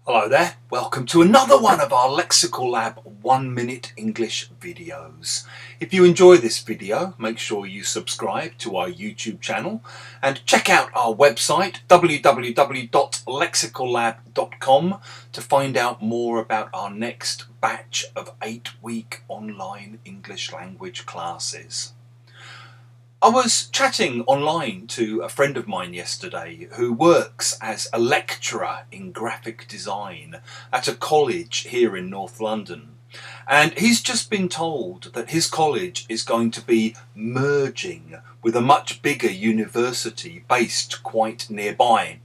Hello there, welcome to another one of our Lexical Lab 1 minute English videos. If you enjoy this video, make sure you subscribe to our YouTube channel and check out our website www.lexicallab.com to find out more about our next batch of 8-week online English language classes. I was chatting online to a friend of mine yesterday who works as a lecturer in graphic design at a college here in North London. And he's just been told that his college is going to be merging with a much bigger university based quite nearby.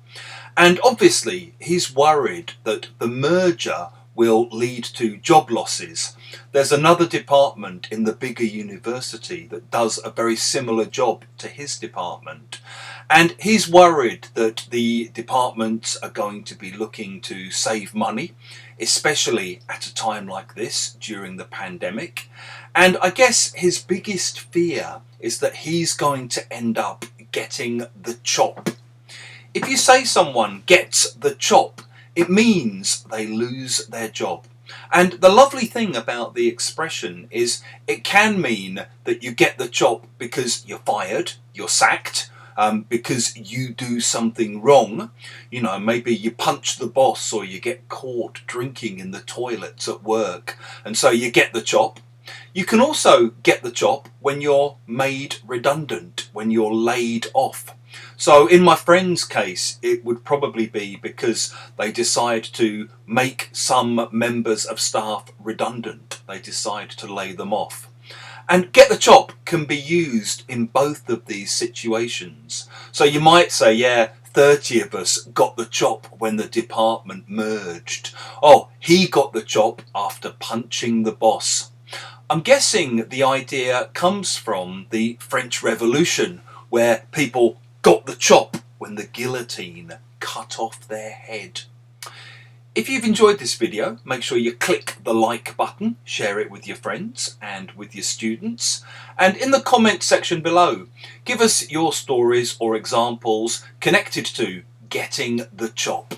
And obviously he's worried that the merger will lead to job losses. There's another department in the bigger university that does a very similar job to his department. And he's worried that the departments are going to be looking to save money, especially at a time like this during the pandemic. And I guess his biggest fear is that he's going to end up getting the chop. If you say someone gets the chop, it means they lose their job. And the lovely thing about the expression is it can mean that you get the chop because you're fired, you're sacked, because you do something wrong. You know, maybe you punch the boss or you get caught drinking in the toilets at work, and so you get the chop. You can also get the chop when you're made redundant, when you're laid off. So in my friend's case, it would probably be because they decide to make some members of staff redundant. They decide to lay them off. And get the chop can be used in both of these situations. So you might say, yeah, 30 of us got the chop when the department merged. Oh, he got the chop after punching the boss. I'm guessing the idea comes from the French Revolution, where people got the chop when the guillotine cut off their head. If you've enjoyed this video, make sure you click the like button, share it with your friends and with your students, and in the comment section below, give us your stories or examples connected to getting the chop.